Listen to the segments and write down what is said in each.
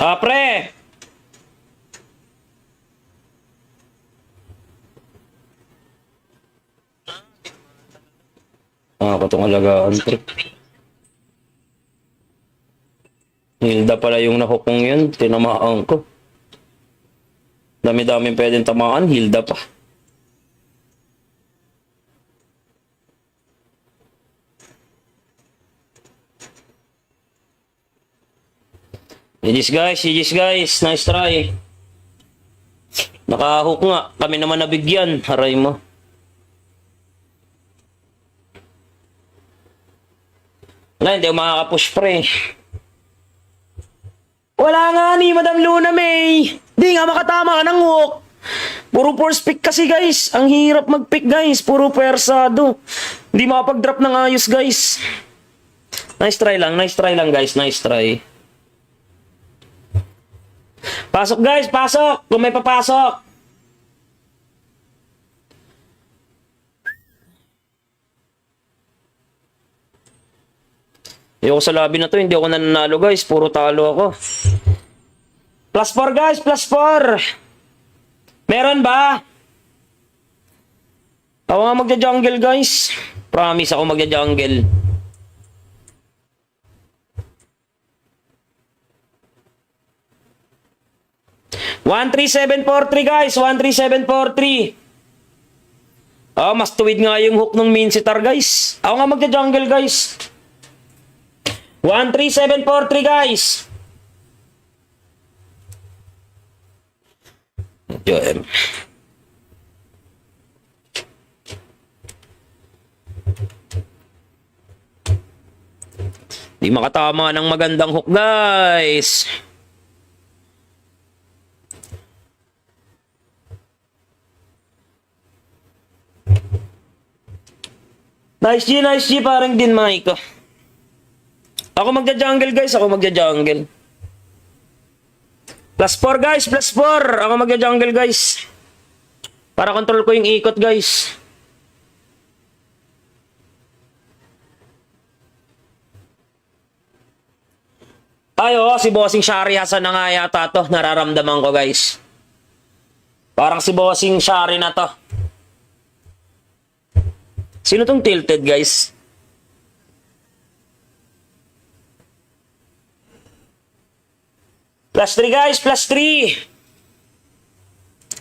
Ah, pre! Ah, patong alagaan, pre. Hilda pala yung nahukong yun. Tinamaan ko. Dami-dami pwedeng tamaan. Hilda pa. GG's guys. Nice try. Nakahook nga. Kami naman nabigyan. Haray mo. Wala, hindi ako makakapush pre. Wala nga ni Madam Luna May. Di nga makatama ng hook. Puro force pick kasi guys. Ang hirap mag-pick guys. Puro persado. Hindi makapag-drop ng ayos guys. Nice try lang guys. Nice try. Pasok guys, pasok. Kung may papasok. Ayoko sa labi na to. Hindi ako nananalo guys. Puro talo ako. Plus 4 guys, plus 4. Meron ba? Ako nga magja-jungle guys. Promise ako magja-jungle. One, 3, 7, 4, 3 guys. 1, 3, 7, 4, 3. Ah, mas tuwid nga yung hook ng main sitar guys. Ako nga magja-jungle guys. 1, 3, 7, 4, 3 guys. Joem. Di makatama ng magandang hook guys. Nice G, parang din Mike. Ako magja-jungle guys, ako magja-jungle. Plus 4 guys, plus 4. Ako magja-jungle guys. Para control ko yung ikot guys. Ay, oh, si Bossing Shari Hasan na nga yata to. Nararamdaman ko guys. Parang si Bossing Shari na to. Sino tong tilted guys? Plus 3 guys, plus 3.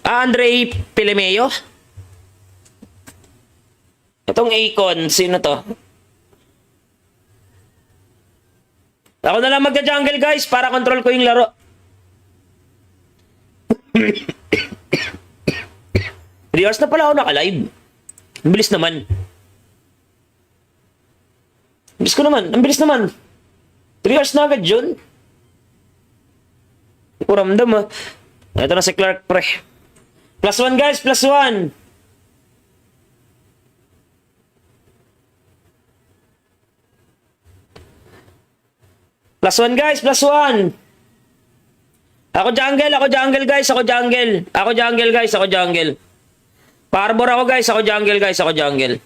Andre Pilemeo. Itong Akon, sino to? Ako na lang magja-jungle guys para control ko yung laro. Riyos na pala ako naka-live. Ang bilis naman. Bilis ko naman. Ang bilis naman. 3 hours na agad yun. Hindi ko ramdam ah. Ito na si Clark pre. Plus 1 guys. Plus 1. Plus 1 guys. Plus 1. Ako jungle. Ako jungle guys. Ako jungle. Ako jungle guys. Ako jungle. Parbor ako guys. Ako jungle guys. Ako jungle.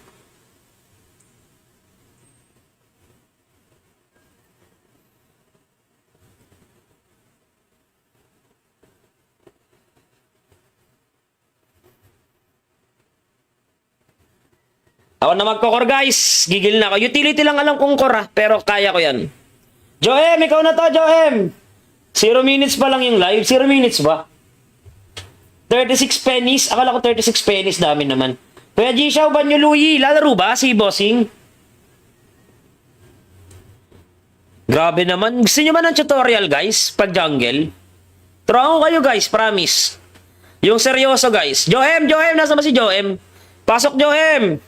Ako na magkokor guys. Gigil na ako. Utility lang alam kong core ha. Pero kaya ko yan. Joem, ikaw na to Joem. 0 minutes pa lang yung live. 0 minutes ba? 36 pennies. Akala ko 36 pennies. Dami naman. Kuya G-Shaw, Banyo Luyi. Lalaro ba si Bossing? Grabe naman. Gusto nyo ba ng tutorial guys? Pag jungle? Turo kayo guys. Promise. Yung seryoso guys. Joem. Nasa ba si Joem? Pasok Joem.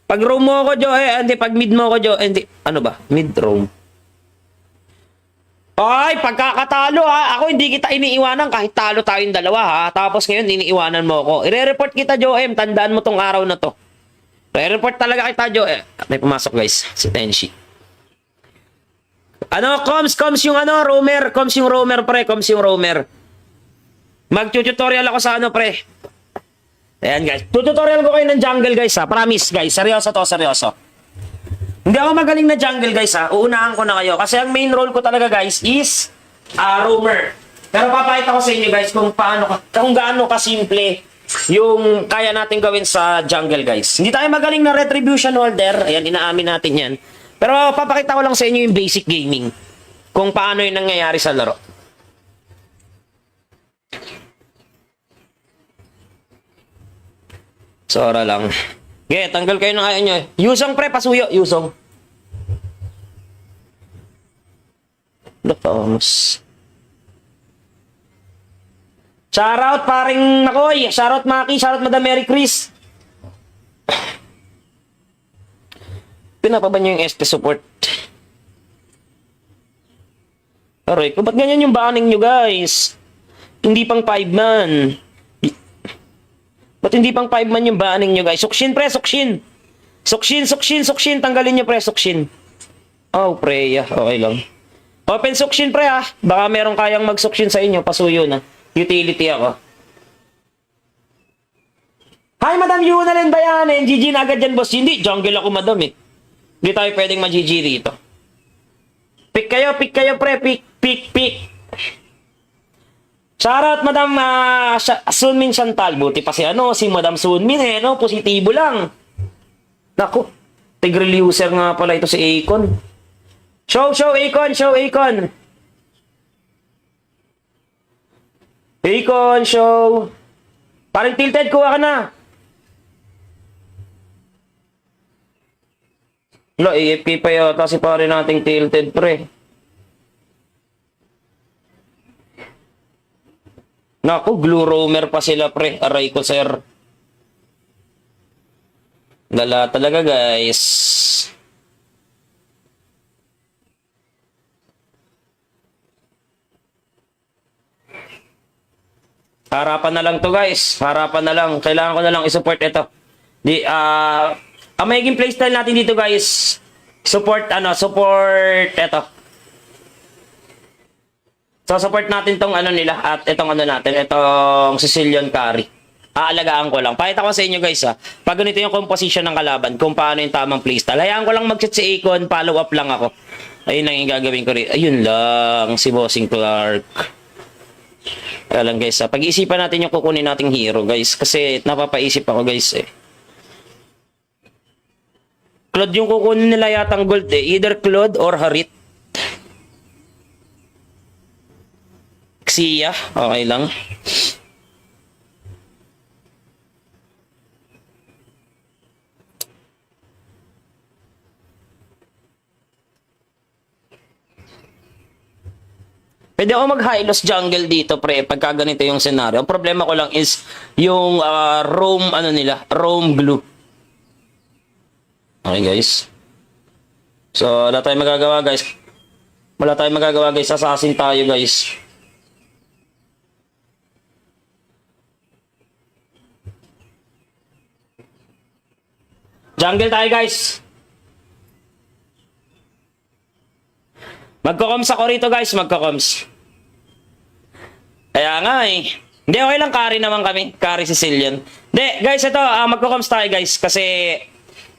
Pag roam mo ako, hindi, pag mid mo ako, hindi, ano ba? Mid roam. Ay, pagkakatalo ha. Ako hindi kita iniiwanan kahit talo tayong dalawa ha. Tapos ngayon, iniiwanan mo ako. I-report kita, Joem. Tandaan mo tong araw na to. I-report talaga kita, Joem. May pumasok guys, si Tenshi. Ano, Coms yung ano, roamer. Coms yung roamer, pre. Coms yung roamer. Mag-tutorial ako sa ano, pre. Ayan guys, tutorial ko kayo ng jungle guys ha. Promise guys, seryoso to, seryoso. Hindi ako magaling na jungle guys ha. Uunahan ko na kayo. Kasi ang main role ko talaga guys is roamer. Pero papakita ko sa inyo guys kung gaano kasimple yung kaya natin gawin sa jungle guys. Hindi tayo magaling na retribution holder. Ayan, inaamin natin yan. Pero papakita ko lang sa inyo yung basic gaming. Kung paano yung nangyayari sa laro. Sora lang. Okay, tanggal kayo ng ayaw nyo. Yusong pre, pasuyo. Yusong. Vamos. Shoutout paring Makoy. Shoutout Maki. Shoutout Madam Mary Chris. Pinapa ba nyo yung ST support? Aray ko, ba't ganyan yung banning nyo guys? Hindi pang 5 man. Ba't hindi pang 5 man yung banning nyo guys? Sukshin pre, sukshin. Sukshin. Tanggalin nyo pre, sukshin. Oh, pre, yeah. Okay lang. Open sukshin pre ah. Baka meron kayang mag-sukshin sa inyo. Pasuyo na. Utility ako. Hi, Madam Yunalyn ba yan? GG na agad dyan, boss. Hindi, jungle ako, Madam eh. Hindi tayo pwedeng ma-GG rito. Pick kayo, pre. Pick. Shoutout, Madam Sunmin Chantal. Buti pa si Madam Sunmin eh, no? Positibo lang. Naku, Tigreal user nga pala ito si Akon. Show, Akon. Akon, show. Parang tilted, kuha ka na. AFK pa yata si pare nating tilted, pre. Naku, glue roamer pa sila, pre. Aray ko, sir. Lala talaga, guys. Harapan na lang to guys. Harapan na lang. Kailangan ko na lang i-support ito. Ang magiging playstyle natin dito guys. Support ito. So support natin tong nila at itong itong Sicilian carry. Aalagaan ko lang. Pakita ko sa inyo guys pag ganito yung composition ng kalaban, kung paano yung tamang playstyle. Hayaan ko lang mag-chat si Akon, follow up lang ako. Ayun lang yung gagawin ko rin. Ayun lang, si Bossing Clark. Kaya lang guys, pag-iisipan natin yung kukunin nating hero guys, kasi napapaisip ako guys eh. Claude yung kukunin nila yatang gold eh, either Claude or Harit. Xia, okay lang. Pwede ako mag-high-loss jungle dito, pre, pagka ganito yung scenario. Ang problema ko lang is yung roam, roam glue. Okay, guys. So, wala tayong magagawa, guys. Assassin tayo, guys. Jungle tayo, guys. Magko-coms ako rito guys, Kaya nga eh. Hindi, okay lang, carry naman kami. Carry Sicilian. Hindi, guys, ito, magko-coms tayo guys. Kasi,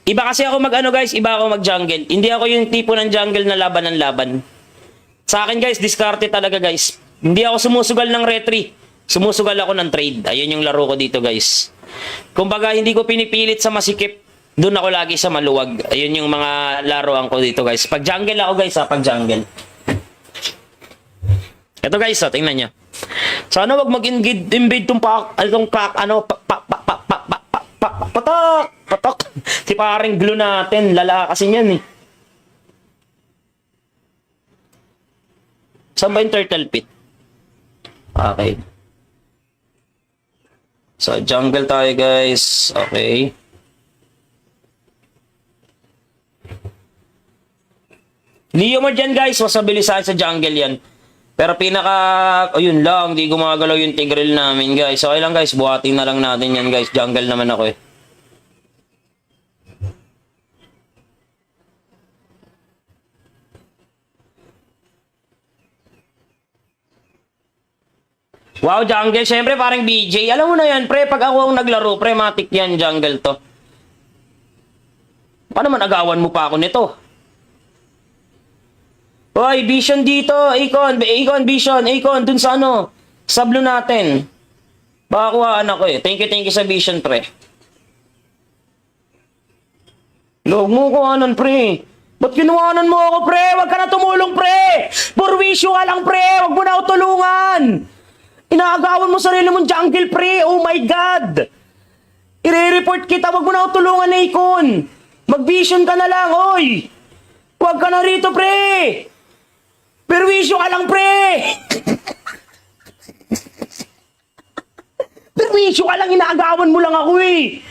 iba kasi ako iba ako mag-jungle. Hindi ako yung tipo ng jungle na laban ng laban. Sa akin guys, discarded talaga guys. Hindi ako sumusugal ng retry. Sumusugal ako ng trade. Ayun yung laro ko dito guys. Kumbaga, hindi ko pinipilit sa masikip. Doon ako lagi sa maluwag. Ayun yung mga laruan ko dito guys. Pag jungle ako guys pag jungle. Ito guys tingnan nyo. Sana wag mag-invade tong patok. Si paring glue natin. Lala kasi yan eh. Saan ba yung turtle pit? Okay. So jungle tayo guys. Okay. Leo mo dyan guys, mas mabilisan sa jungle yan. Pero ayun lang, hindi gumagalaw yung Tigreal namin guys. Okay lang guys, buhatin na lang natin yan guys. Jungle naman ako eh. Wow, jungle. Siyempre parang BJ. Alam mo na yan, pre. Pag ako ang naglaro, pre, matik yan, jungle to. Paano man agawan mo pa ako nito? Hoy, Vision dito. Akon, Vision. Akon, dun sa ano. Sa blue natin. Baka kuhaan ako eh. Thank you sa Vision, pre. Log mo kuhanan, pre. Ba't kinuhanan mo ako, pre? Huwag ka na tumulong, pre! Purwisyo ka lang, pre! Huwag mo na ako tulungan! Inaagawan mo sarili mong jungle, pre! Oh my God! I-report kita, huwag mo na ako tulungan, Akon! Mag-vision ka na lang, oy! Huwag ka na rito, pre! Purwisyo ka lang, pre! Purwisyo ka lang, inaagawan mo lang ako, eh!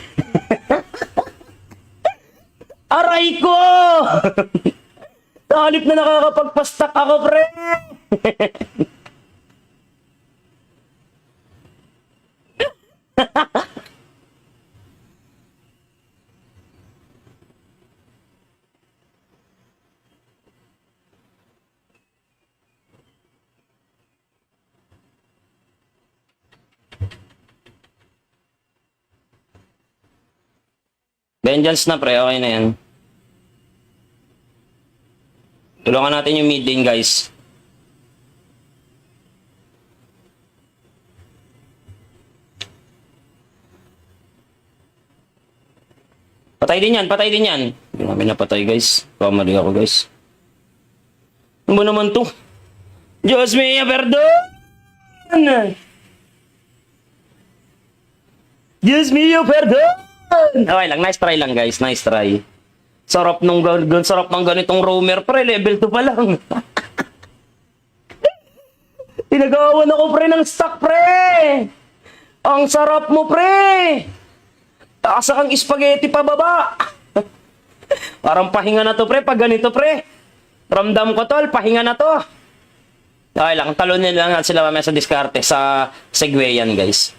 Aray ko! Halip na nakakapagpastak ako, pre! Vengeance na, pre. Okay na yan. Tulungan natin yung mid lane, guys. Patay din yan, patay din yan. Hindi namin napatay, guys. Kamali ako, guys. Ano ba naman to? Diyos mio, perdon! Diyos mio, perdon! Okay lang, nice try lang, guys. Nice try. Sarap ng ganitong roamer, pre. Level 2 pa lang. Tinagawan ako, pre, ng stock, pre. Ang sarap mo, pre. Asa kang spaghetti pababa. Parang pahinga na to, pre. Pag ganito, pre. Ramdam ko, tol. Pahinga na to. Okay lang. Talunin lang natin sila mamaya sa diskarte. Sa Segway yan, guys.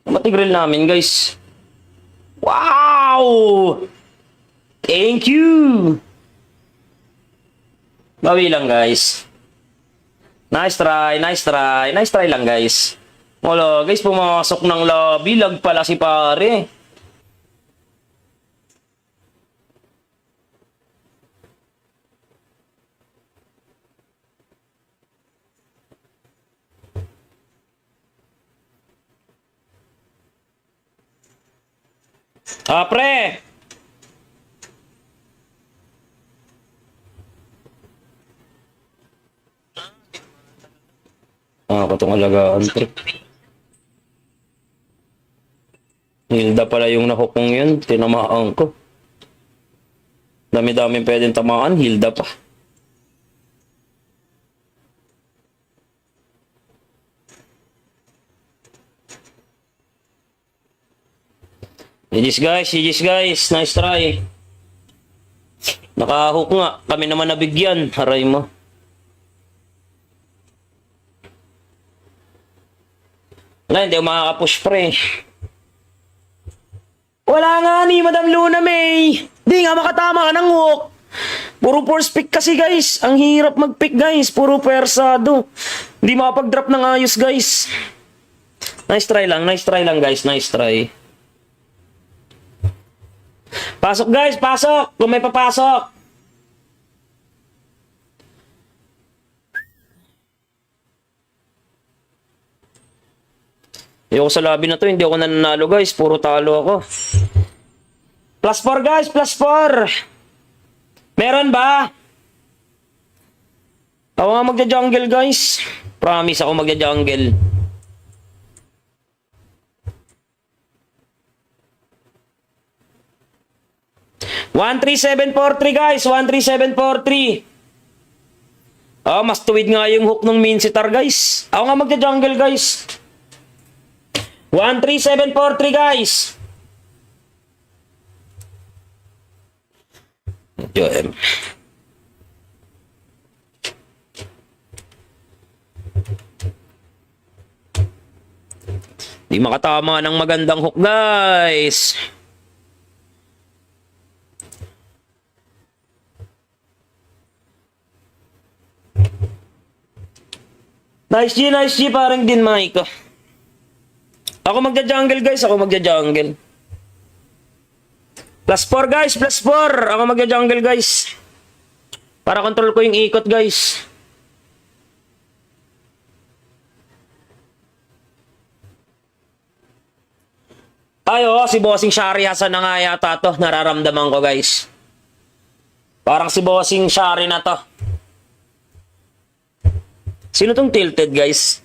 Matigril namin, guys. Wow! Thank you! Bawi lang, guys. Nice try, nice try. Nice try lang, guys. Wala, guys, pumasok ng lobby. Lag pala si pare. Ah, pre! Ah, ako itong alagaan, pre. Hilda pala yung nakukong yun. Tinamaan ko. Dami-dami pwedeng tamaan. Hilda pa. GG's guys. Nice try. Nakahook nga. Kami naman nabigyan. Haray mo. Wala, hindi ako makakapush, pre. Wala nga ni Madam Luna May. Hindi nga makatama ka ng hook. Puro force pick kasi, guys. Ang hirap mag-pick, guys. Puro persado. Hindi makapag-drop ng ayos, guys. Nice try lang, guys. Nice try. Pasok, guys. Pasok. Kung may papasok. Ayoko sa lobby na to. Hindi ako nananalo, guys. Puro talo ako. Plus 4, guys. Plus 4. Meron ba? Ako nga magja-jungle, guys. Promise ako magja-jungle. One, 13743, guys. 13743. Oh, mas tuwid nga yung hook ng Minsitar, guys. Ako nga magja-jungle, guys. 13743, guys. JM. Di makatama ng magandang hook, guys. Nice G, parang din Mike. Ako magja-jungle, guys. Ako magja-jungle. Plus 4 guys, plus 4. Ako magja-jungle guys. Para control ko yung ikot guys. Ayo, si Bossing Shari Hasan na nga yata to. Nararamdaman ko guys. Parang si Bossing Shari na to. Sino tong tilted guys?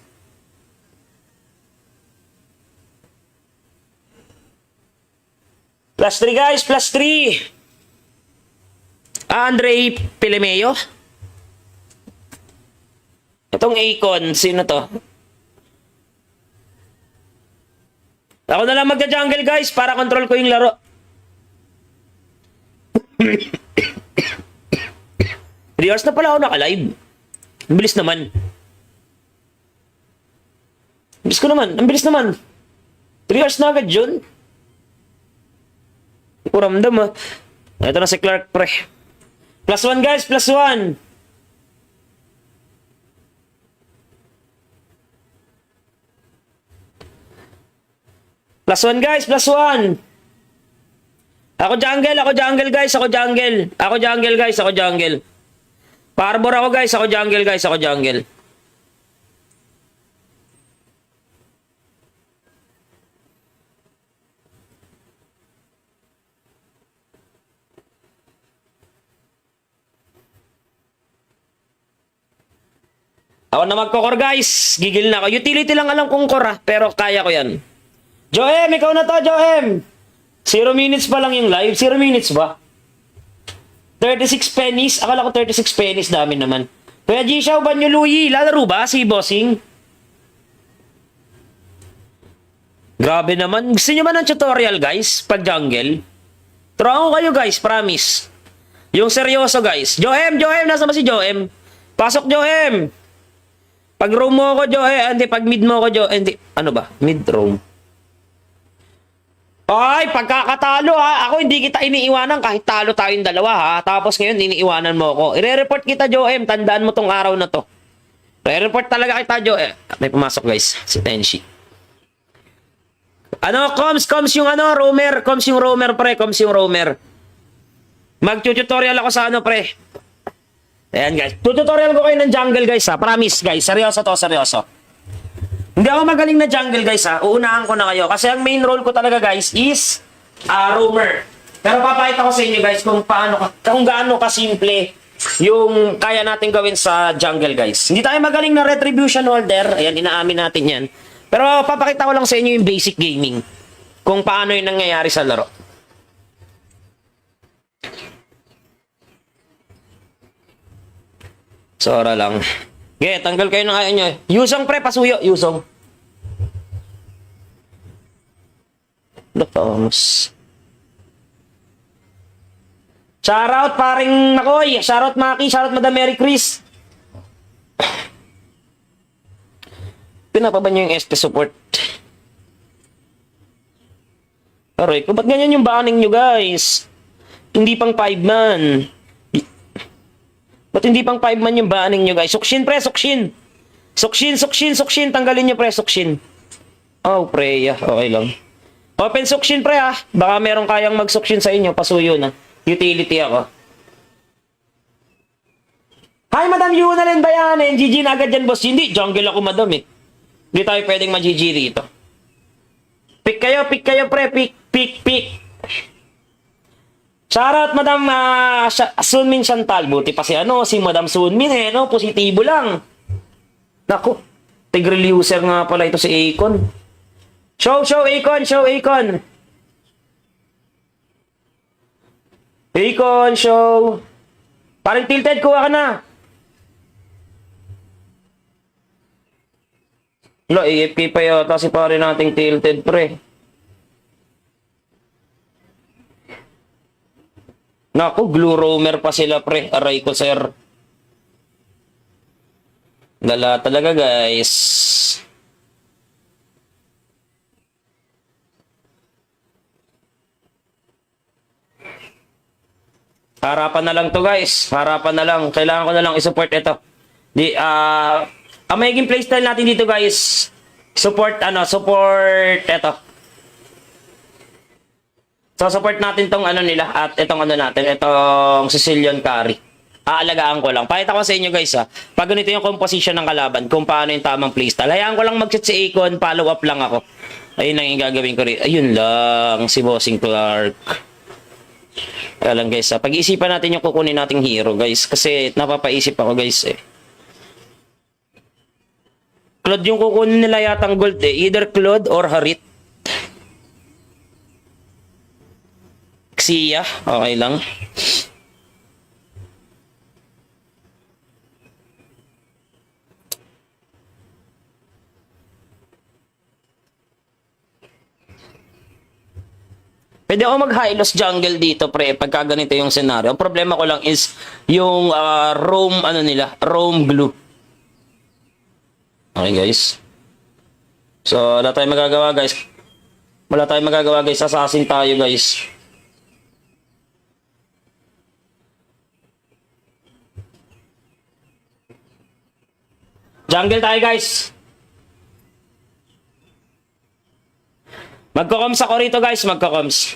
Plus 3 guys, plus 3. Andre Pilemeo. Itong Akon, sino to? Ako na lang magja-jungle guys para control ko yung laro. Riyos na pala ako naka-live. Ang bilis naman. Ang bilis naman. 3 hours na agad yun. Hindi ko ramdam ah. Ito na si Clark pre. Plus 1 guys, plus 1. Plus 1 guys, plus 1. Ako jungle guys, ako jungle. Ako jungle guys, ako jungle. Parbor ako guys, ako jungle guys, ako jungle. Ako na magkokor guys. Gigil na ako. Utility lang alam kong core pero kaya ko yan. Joem, ikaw na to, Joem. 0 minutes pa lang yung live. 0 minutes ba? 36 pennies. Akala ko 36 pennies. Dami naman. Kuya G-Shaw, Banyo Luyi. Lalaro ba si Bossing? Grabe naman. Gusto nyo ba ng tutorial guys? Pag jungle? Turo kayo guys, promise. Yung seryoso guys. Joem, nasa ba si Joem? Pasok Joem. Pag roam mo ako, hindi, pag mid mo ako, hindi, ano ba? Mid roam. Ay, pagkakatalo ha. Ako hindi kita iniiwanan kahit talo tayong dalawa ha. Tapos ngayon, iniiwanan mo ako. I-report kita, Joem. Tandaan mo tong araw na to. I-report talaga kita, Joem. May pumasok guys. Si Tenshi. Ano, coms yung ano, roamer. Coms yung roamer, pre. Coms yung roamer. Mag-tutorial ako sa ano, pre. Ayan guys, tutorial ko kayo ng jungle guys ha, promise guys, seryoso to, seryoso. Hindi ako magaling na jungle guys ha, uunahan ko na kayo. Kasi ang main role ko talaga guys is roamer. Pero papakita ko sa inyo guys kung gaano kasimple yung kaya natin gawin sa jungle guys. Hindi tayo magaling na retribution holder, ayan, inaamin natin yan. Pero papakita ko lang sa inyo yung basic gaming. Kung paano yung nangyayari sa laro. Sora lang. Okay, tanggal kayo ng kaya nyo. Yusong pre, pasuyo. Yusong. Lapamos. Shoutout paring Makoy. Shoutout Maki. Shoutout Madam Mary Chris. Pinapa ba nyo yung SP support? Aray, kung ba't ganyan yung banning nyo guys? Hindi pang 5 man. Ba't hindi pang 5 man yung banning nyo guys? Sukshin pre, sukshin. Sukshin. Tanggalin nyo pre, sukshin. Oh pre, yeah. Okay lang. Open sukshin pre ah. Baka meron kayang mag-sukshin sa inyo. Pasuyo na. Utility ako. Hi Madam Yunalyn ba yan? NGG na agad yan boss. Hindi, jungle ako madam eh. Hindi tayo pwedeng ma-GG rito. Pick kayo pre. Pick. Shoutout Madam Sunmin Chantal. Buti pa si Madam Sunmin eh, no? Positibo lang. Naku, Tigreal user nga pala ito si Akon. Show Akon. Akon, show. Parang tilted, kuha ka na. Lo, AFK pa yata si pare nating tilted pre. Naku, glue roamer pa sila pre. Aray ko sir. Dala talaga guys. Harapan na lang to guys. Harapan na lang. Kailangan ko na lang i-support ito. Ang magiging playstyle natin dito guys. Support ito. So, support natin tong ano nila at itong ano natin, itong Sicilian curry. Aalagaan ko lang. Pakita ko sa inyo guys ha. Pag ganito yung composition ng kalaban, kung paano yung tamang playstyle. Hayaan ko lang mag-chat si Akon, follow up lang ako. Ayun lang yung gagawin ko rin. Ayun lang, si Bossing Clark. Kaya lang guys ha. Pag-iisipan natin yung kukunin nating hero guys. Kasi napapaisip ako guys eh. Claude yung kukunin nila yatang gold eh. Either Claude or Harit. Xia, okay lang. Pwede ako mag-high-loss jungle dito, pre, pagka ganito yung scenario. Ang problema ko lang is yung roam, ano nila, roam glue. Okay, guys. So, wala tayong magagawa, guys. Wala tayong magagawa, guys. Assassin tayo, guys. Jungle tayo, guys. Magko-coms ako rito guys, magko-coms.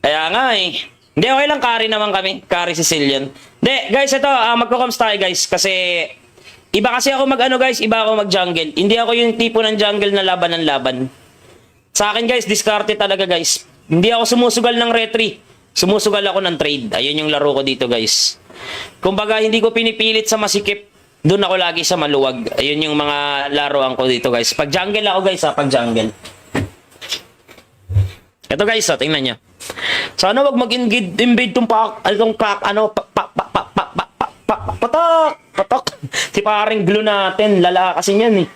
Kaya nga eh. Hindi, okay lang, carry naman kami. Carry Sicilian. Hindi, guys, ito, magko-coms tayo guys. Kasi, iba kasi ako mag-ano guys, iba ako mag-jungle. Hindi ako yung tipo ng jungle na laban ng laban. Sa akin guys, discarded talaga guys. Hindi ako sumusugal ng retry. Sumusugal ako ng trade. Ayun yung laro ko dito guys. Kumbaga, hindi ko pinipilit sa masikip. Doon ako lagi sa maluwag. Ayun yung mga laruan ko dito guys. Pag jungle ako guys ha, pag jungle. Ito guys ha, tingnan nyo. Sana wag mag-invade tong patok. Si paring glue natin, lala kasi niyan eh.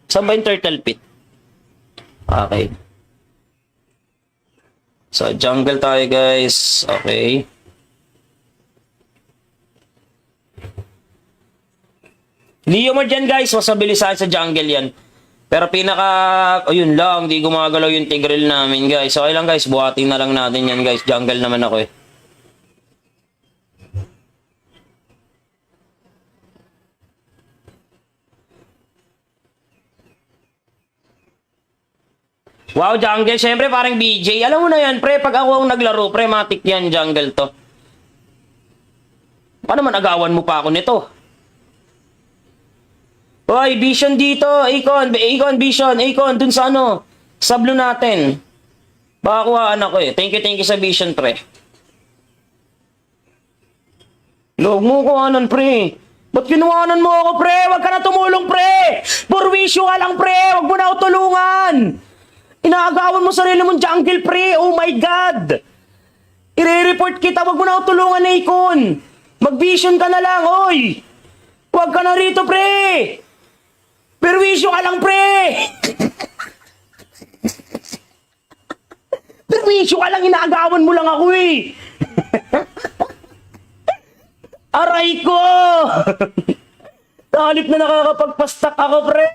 Saan ba yung turtle pit? Okay. So jungle tayo guys. Okay. Leo mo dyan guys, mas mabilisan sa jungle yan. Pero ayun lang, di gumagalaw yung Tigreal namin guys. Okay lang guys, buhatin na lang natin yan guys. Jungle naman ako eh. Wow, jungle. Siyempre parang BJ. Alam mo na yan, pre. Pag ako ang naglaro, pre, matik yan, jungle to. Paano man agawan mo pa ako nito? Hoy, Vision dito. Akon, Vision. Akon, dun sa ano. Sa blue natin. Baka kuhaan ako eh. Thank you sa Vision, pre. Log mo kuhanan, pre. Ba't kinuhanan mo ako, pre? Wag ka na tumulong, pre. Purwisyo ka lang, pre. Wag mo na ako tulungan. Inaagawan mo sarili mong jungle, pre. Oh my God. I-report kita. Wag mo na ako tulungan, Akon. Mag-Vision ka na lang, oy. Wag ka na rito, pre. Perwisyo ka lang, pre! Perwisyo ka lang, inaagawan mo lang ako eh! Aray ko! Talip na nakakapagpastak ako, pre!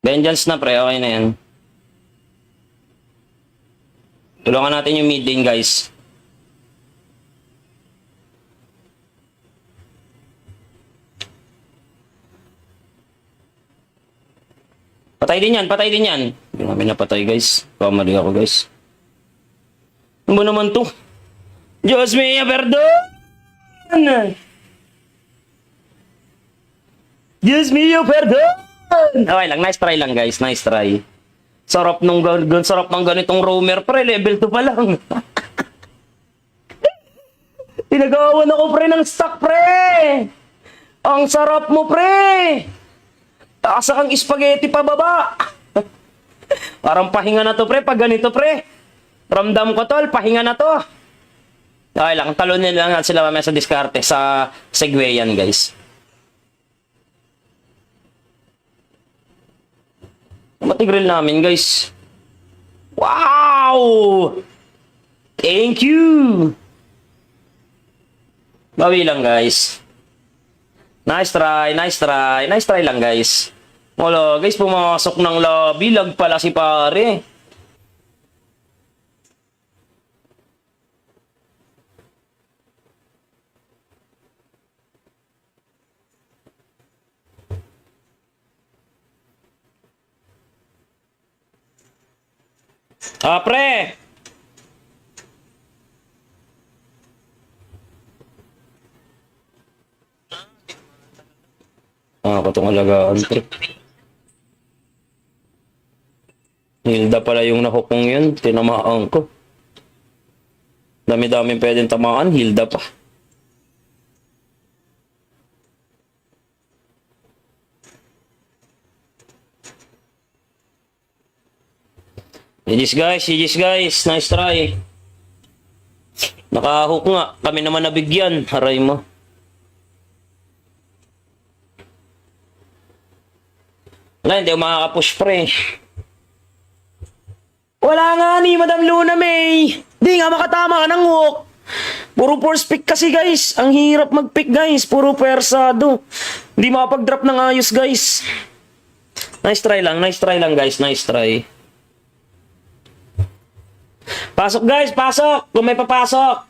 Vengeance na pre, okay na yan. Tulungan natin yung mid lane guys. Patay din yan, patay din yan. Hindi namin napatay guys. Kamali ako guys. Ano ba naman to? Diyos mio, perdon! Diyos mio, perdon! Okay lang, nice try lang guys, nice try. Sarap ng ganitong roamer, pre, level 2 pa lang. Tinagawan ako pre ng stock, pre. Ang sarap mo, pre. Taasa kang spaghetti pa baba. Parang pahinga na to, pre, pag ganito, pre. Ramdam ko tol, pahinga na to. Okay lang, talunin lang natin sila mamaya sa diskarte sa Segway yan, guys. Matigril namin, guys. Wow! Thank you! Bawi lang, guys. Nice try, nice try. Nice try lang, guys. Wala, guys, pumasok ng lobby. Lag pala si pare. Ah, pre! Ah, ako itong alagaan, pre. Hilda pala yung nakukong yun. Tinamaan ko. Dami-dami pwedeng tamaan. Hilda pa. GG's guys, GG's guys. Nice try. Nakahook nga. Kami naman nabigyan. Haray mo. Wala, hindi ako makakapush pre. Wala nga ni Madam Luna May. Di nga makatama ng hook. Puro force pick kasi guys. Ang hirap mag-pick guys. Puro persado. Hindi makapag-drop ng ayos guys. Nice try lang guys. Nice try. Pasok guys, pasok. Kung may papasok.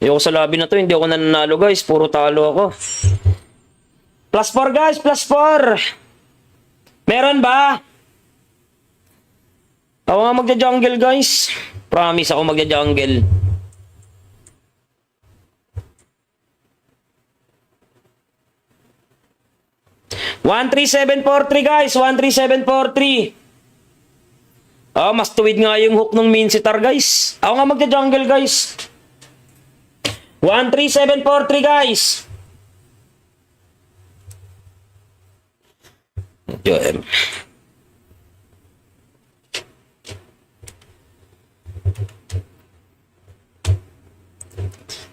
Ayoko sa lobby na to, hindi ako nananalo guys. Puro talo ako. Plus 4 guys, plus 4. Meron ba? Ako nga magja-jungle guys. Promise ako magja-jungle. One, 13743 guys, 13743. Oh, mas tuwid nga yung hook ng main sitar guys. Ako nga magja-jungle guys. 13743 guys. Joem.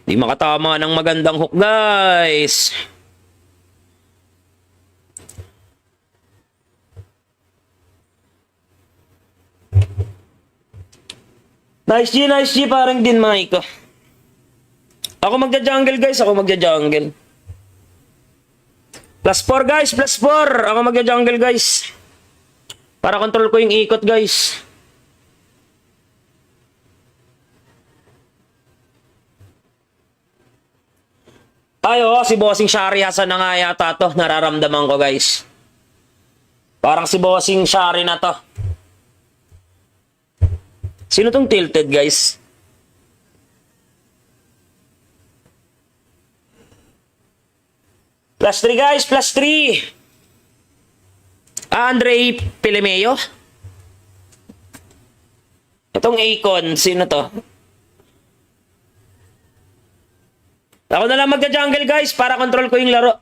Di makatama ng magandang hook guys. Nice G, parang din Mike. Ako magja-jungle guys, ako magja-jungle. Plus 4 guys, plus 4. Ako magja-jungle guys. Para control ko yung ikot guys. Ay, oh, si Bossing Shari Hasan na nga yata to. Nararamdaman ko guys. Parang si Bossing Shari na to. Sino tong tilted guys? Plus 3 guys, plus 3. Andre Pilemeo. Itong Akon, sino to? Ako na lang magja-jungle guys para control ko yung laro.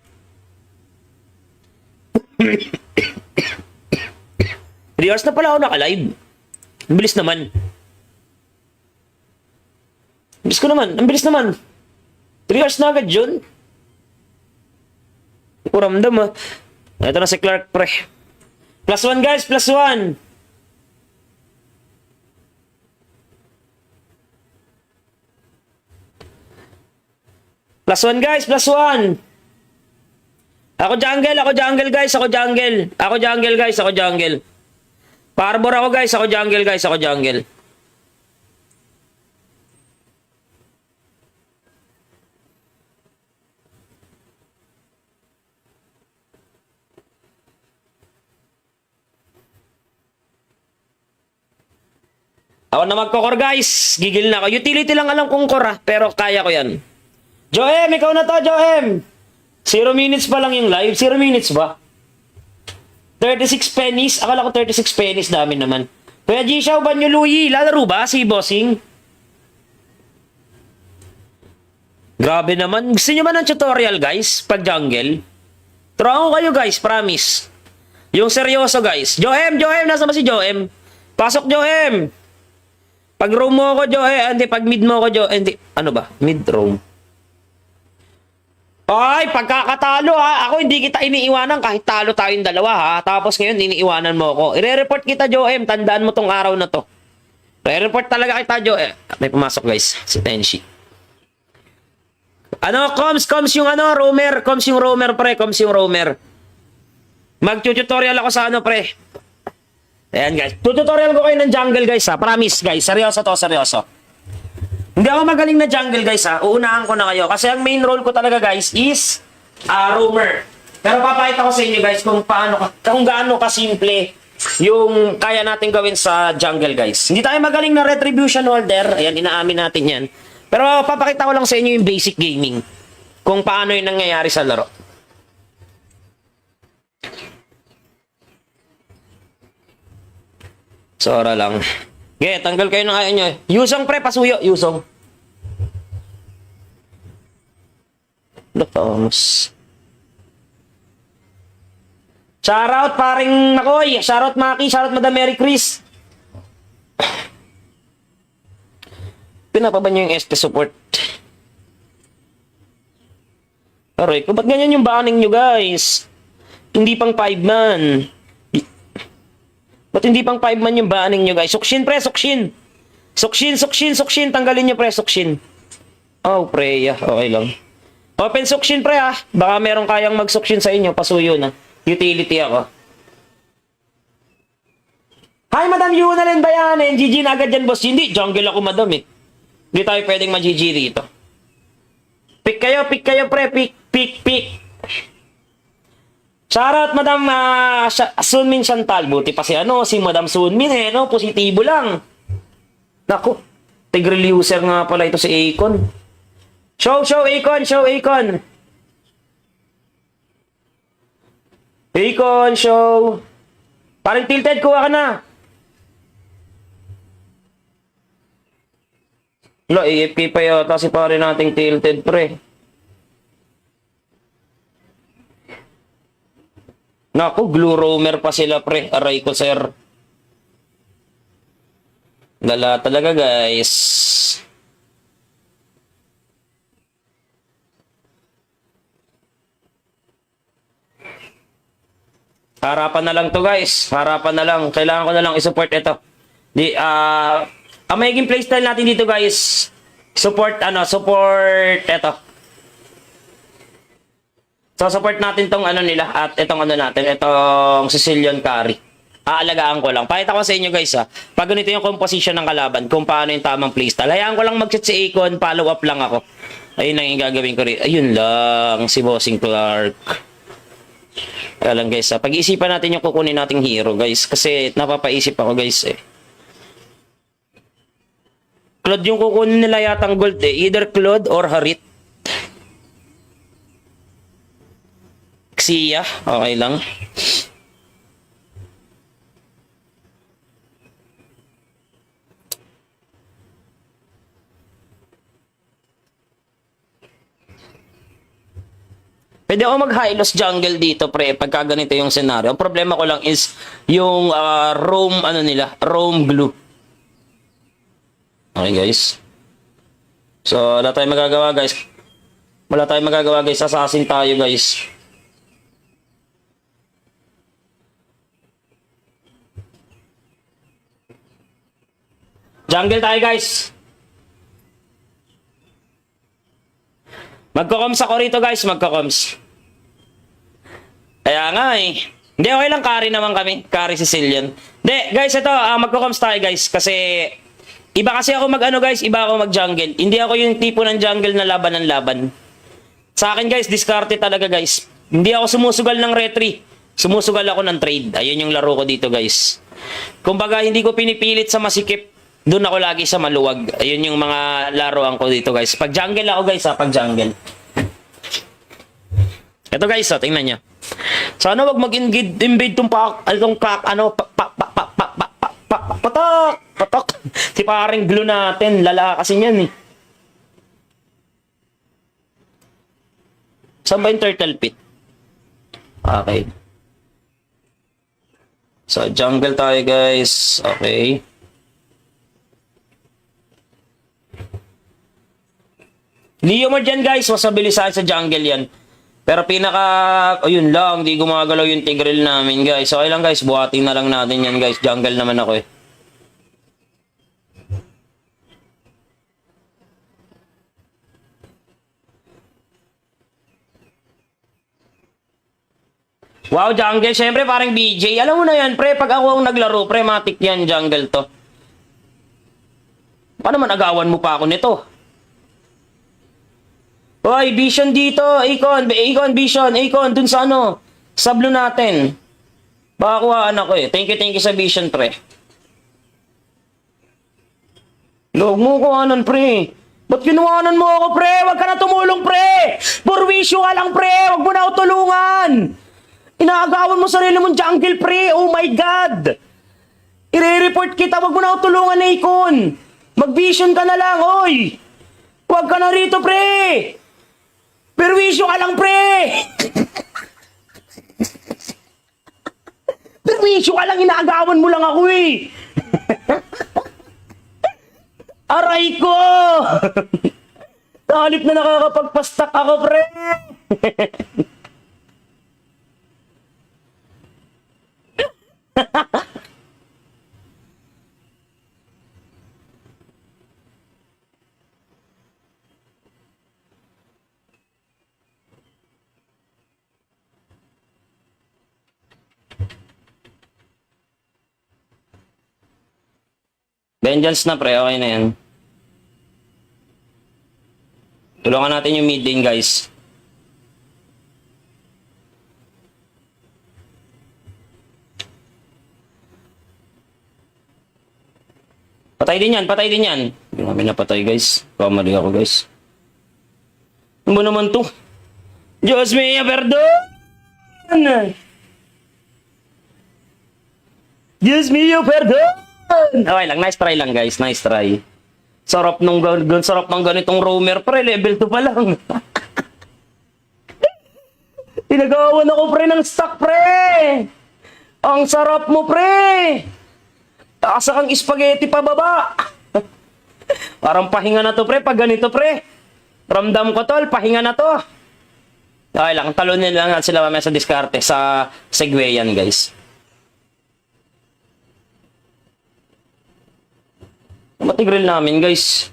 3 hours na pala ako naka-live. Ang bilis naman. Ang bilis naman. 3 hours na agad yun. Kuramdam ah. Ito na si Clark pre. Plus 1 guys, plus 1. Plus 1 guys, plus 1. Ako jungle guys, ako jungle. Ako jungle guys, ako jungle. Parbor ako guys, ako jungle guys, ako jungle. Ako na magkokor guys. Gigil na ako. Utility lang alam kong core pero kaya ko yan. Joem, ikaw na to, Joem. 0 minutes pa lang yung live. 0 minutes ba? 36 pennies. Akala ko 36 pennies. Dami naman. Kuya G-Shaw, Banyo Louie. Lalaro ba si Bossing? Grabe naman. Gusto nyo ba ng tutorial guys? Pag jungle? Turo kayo guys, promise. Yung seryoso guys. Joem, nasa ba si Joem? Pasok Joem. Pag roam mo ako, hindi. Pag mid mo ako, hindi. Ano ba? Mid roam. Ay, pagkakatalo ha. Ako hindi kita iniiwanan kahit talo tayong dalawa ha. Tapos ngayon iniiwanan mo ako. Ire-report kita, Joem. Tandaan mo tong araw na to. Ire-report talaga kita, Joem. May pumasok guys. Si Tenshi. Ano, Coms yung ano, roamer. Coms yung roamer, pre. Coms yung roamer. Mag-tutorial ako sa ano, pre. Ayan, guys. Tutorial ko kayo ng jungle, guys, ha. Promise, guys. Seryoso to, seryoso. Hindi ako magaling na jungle, guys, ha. Uunahan ko na kayo. Kasi ang main role ko talaga, guys, is roamer. Pero papakita ko sa inyo, guys, kung gaano kasimple yung kaya natin gawin sa jungle, guys. Hindi tayo magaling na retribution holder. Ayan, inaamin natin yan. Pero papakita ko lang sa inyo yung basic gaming. Kung paano yung nangyayari sa laro. Sora lang. Okay, tanggal kayo ng ayaw nyo. Yusong, pre, pasuyo. Yusong. Thomas. Shoutout, paring Makoy. Shoutout, Maki. Shoutout, Madam Mary Chris. Pinapa ba nyo yung SP support? Aray, ba't ganyan yung banning nyo, guys? Hindi pang 5 man. Ba't hindi pang 5 man yung banning nyo, guys? Sukshin, pre, sukshin. Sukshin. Tanggalin nyo, pre, sukshin. Oh, pre, yeah. Okay lang. Open sukshin, pre, ha. Baka meron kayang mag-sukshin sa inyo. Pasuyo na. Utility ako. Hi, Madam Yunalyn Bayan. GG na agad dyan, boss. Hindi, jungle ako, Madam, eh. Hindi tayo pwedeng ma-GG rito. Pick kayo, pre. Pick. Shoutout, Madam Sunmin Chantal. Buti pa si Madam Sunmin, eh, no? Positibo lang. Naku, Tigreal user nga pala ito si Akon. Show, Akon. Akon, show. Parang tilted, kuha ka na. Wala, AFK pa yata si pare nating tilted, pre. Naku, glue roamer pa sila, pre. Aray ko, sir. Dala talaga, guys. Harapan na lang to, guys. Harapan na lang. Kailangan ko na lang i-support ito. Ang magiging playstyle natin dito, guys. Support ito. So, support natin tong nila at itong itong Sicilian Carry. Aalagaan ko lang. Pakita ko sa inyo, guys, ha. Pag ganito yung composition ng kalaban, kung paano yung tamang playstyle. Hayaan ko lang mag-chat si Akon, follow up lang ako. Ayun lang yung gagawin ko rin. Ayun lang, si Bossing Clark. Kaya lang, guys, ha. Pag-iisipan natin yung kukunin nating hero, guys. Kasi napapaisip ako, guys, eh. Claude yung kukunin nila yatang gold, eh. Either Claude or Harit. Xia, okay lang. Pwede ako mag-high-loss jungle dito, pre, pagka ganito yung scenario. Ang problema ko lang is yung roam, roam glue. Okay, guys. So, wala tayong magagawa, guys. Assassin tayo, guys. Jungle tayo, guys. Magko-coms ako rito, guys. Kaya nga, eh. Hindi, okay lang. Carry naman kami. Carry Sicilian. Hindi, guys, ito. Magko-coms tayo, guys. Kasi, iba kasi ako guys. Iba ako mag-jungle. Hindi ako yung tipo ng jungle na laban ng laban. Sa akin, guys, diskarte talaga, guys. Hindi ako sumusugal ng retry. Sumusugal ako ng trade. Ayun yung laro ko dito, guys. Kumbaga, hindi ko pinipilit sa masikip. Doon ako lagi sa maluwag. Ayun yung mga laruan ko dito, guys. Pag jungle ako, guys, pag jungle. Ito, guys, tingnan nyo. Sana wag mag-invade tong patok. Si paring glue natin, lala kasi niyan, eh. Saan ba yung turtle pit? Okay. So, jungle tayo, guys. Okay. Leomord yan guys, masabilisan sa jungle yan. Pero ayun lang, di gumagalaw yung Tigreal namin guys. Okay lang guys, buhatin na lang natin yan guys. Jungle naman ako eh. Wow, jungle. Siyempre, parang BJ. Alam mo na yan, pre. Pag ako ang naglaro, pre, matik yan, jungle to. Baka naman agawan mo pa ako nito. Hoy, Vision dito. Akon, Vision. Akon, dun sa ano. Sa blue natin. Baka kuhaan ako eh. Thank you sa Vision, pre. Log mo kuhanan, pre. Ba't kinuhanan mo ako, pre? Wag ka na tumulong, pre. Purwisyo ka lang, pre. Wag mo na ako tulungan. Inaagawan mo sarili mong jungle, pre. Oh my God. I-report kita. Wag mo na ako tulungan, Akon. Mag-vision ka na lang, oy. Wag ka na rito, pre. Perwisyo ka lang, pre. Perwisyo ka lang. Inaagawan mo lang ako, eh. Aray ko. Halip na nakakapagpastak ako, pre. Vengeance na pre, okay na yan. Tulungan natin yung mid lane guys. Patay din yan, patay din yan. Hindi namin napatay guys. Kamali ako guys. Ano ba naman to? Diyos mio, perdon! Diyos mio, perdon! Okay lang, nice try lang guys, nice try. Sarap ng ganitong roamer, pre, level 2 pa lang. Tinagawan ako pre ng stock, pre! Ang sarap mo, pre! Taasa kang spaghetti pa baba. Parang pahinga na to, pre, pag ganito, pre. Ramdam ko, tol, pahinga na to. Okay lang, talunin lang natin sila mamaya sa diskarte, sa Segway yan, guys. Matigreal namin, guys.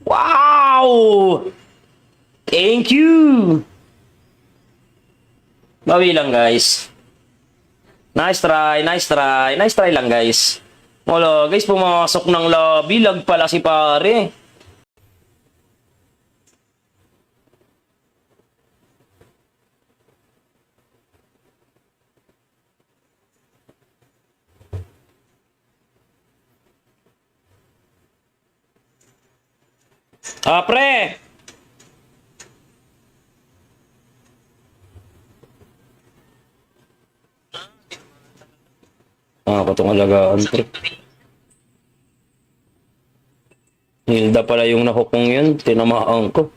Wow! Thank you! Bawi lang, guys. Nice try, nice try. Nice try lang, guys. Wala, guys, pumasok ng lobby. Lag pala si pare. Ah, pre! Ah, patong alagaan, pre. Hilda pala yung nahukong yun. Tinamaan ko.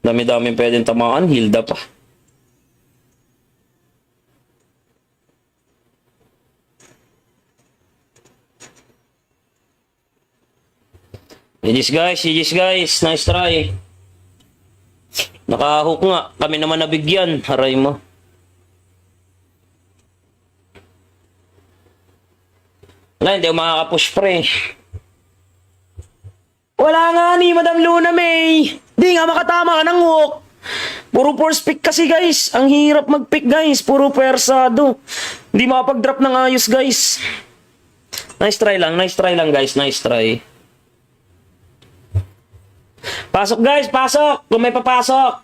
Dami-dami pwedeng tamaan. Hilda pa. GG's guys. Nice try. Nakahook nga. Kami naman nabigyan. Haray mo. Wala, hindi ako makakapush pre. Wala nga ni Madam Luna May. Di nga makatama ng hook. Puro force pick kasi guys. Ang hirap mag-pick guys. Puro persado. Hindi makapag-drop ng ayos guys. Nice try lang guys. Nice try. Pasok guys, pasok. Kung may papasok.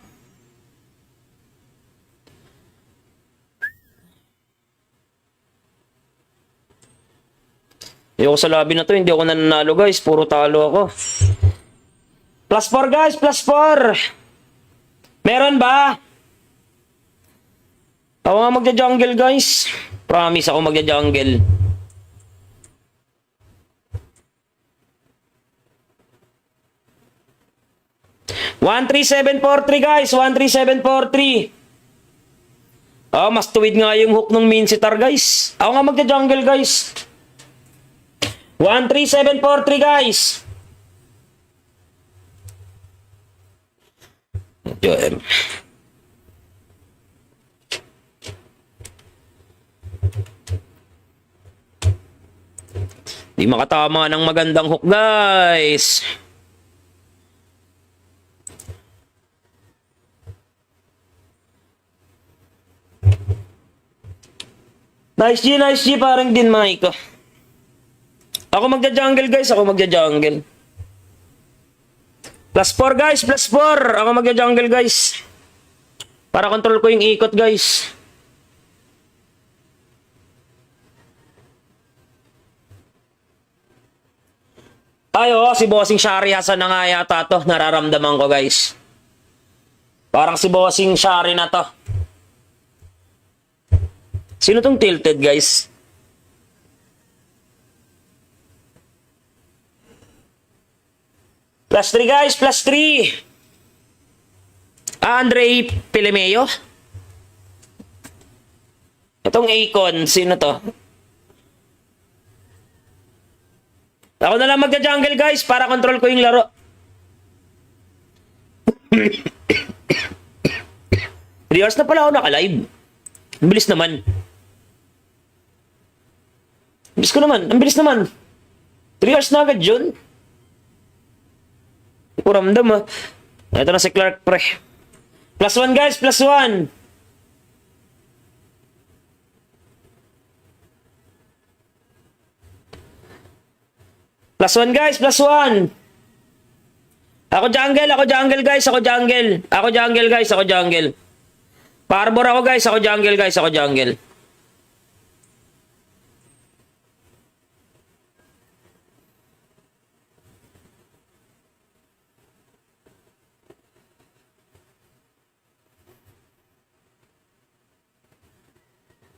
Ayoko sa lobby na to, hindi ako nananalo guys. Puro talo ako. Plus 4 guys, plus 4. Meron ba? Ako nga magja-jungle guys. Promise ako magja-jungle. One, 13743 guys, 13743. Oh, mas tuwid nga yung hook ng Mincetar guys. Ako nga magja-jungle guys. 13743 guys. Joem. Di makatama ng magandang hook, guys. Nice G, parang din Mike. Ako magja-jungle, guys. Ako magja-jungle. +4, guys. +4. Ako magja-jungle, guys. Para control ko yung ikot, guys. Ay, oo, si Bossing Shari Hasan na nga yata to. Nararamdaman ko, guys. Parang si Bossing Shari na to. Sino tong tilted, guys? +3, guys. +3. Andre Pilemeo. Itong Akon, sino to? Ako na lang magja-jungle, guys, para control ko yung laro. 3 hours na pala ako naka-live. Ang bilis naman. Ang bilis naman. 3 hours na agad yun. Hindi ko ramdam, ha. Ito na si Clark, pre. +1, guys, +1. +1, guys, +1. Ako jungle, guys, ako jungle. Ako jungle, guys, ako jungle. Parbor ako, guys, ako jungle, guys, ako jungle.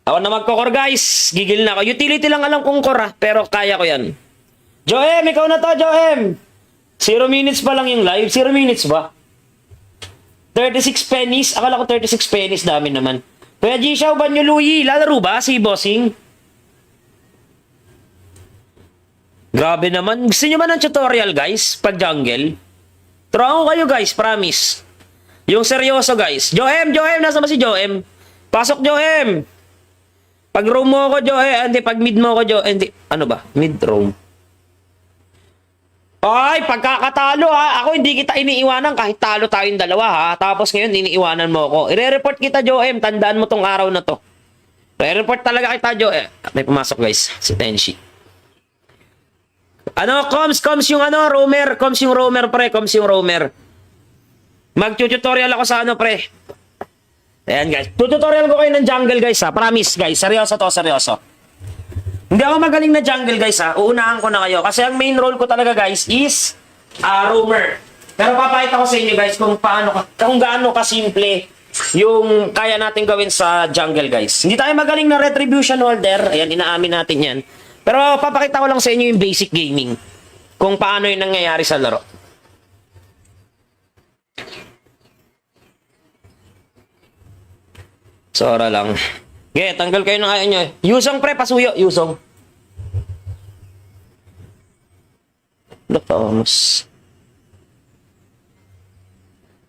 Ako na magkokor, guys. Gigil na ako. Utility lang alam kong core, ha? Pero kaya ko yan. Joem, ikaw na to, Joem. 0 minutes pa lang yung live. 0 minutes ba? 36 pennies. Akala ko 36 pennies. Dami naman. Kuya G-Shaw, Banyo Luyi. Lalaro ba si Bossing? Grabe naman. Gusto nyo ba ng tutorial, guys? Pag jungle? Turo kayo, guys. Promise. Yung seryoso, guys. Joem. Nasa ba si Joem? Pasok, Joem. Pag roam mo ako, Joem. Hindi, pag mid mo ako, Joem. Hindi. Ano ba? Mid roam. Ay, pagkakatalo, ha. Ako hindi kita iniiwanan kahit talo tayong dalawa, ha. Tapos ngayon, iniiwanan mo ako. I-report kita, Joem. Tandaan mo tong araw na to. I-report talaga kita, Joem. May pumasok, guys. Si Tenshi. Ano, Coms yung ano, roamer. Coms yung roamer, pre. Coms yung roamer. Mag-tutorial ako sa ano, pre. Ayan, guys. Tutorial ko kayo ng jungle, guys, ha. Promise, guys. Seryoso to, seryoso. Hindi ako magaling na jungle, guys, ha. Uunahan ko na kayo. Kasi ang main role ko talaga, guys, is roamer. Pero papakita ko sa inyo, guys, kung gaano kasimple yung kaya natin gawin sa jungle, guys. Hindi tayo magaling na retribution holder. Ayan, inaamin natin yan. Pero papakita ko lang sa inyo yung basic gaming. Kung paano yung nangyayari sa laro. Sora lang. Okay, tanggal kayo ng ayaw nyo. Yusong, pre, pasuyo. Yusong. Vamos.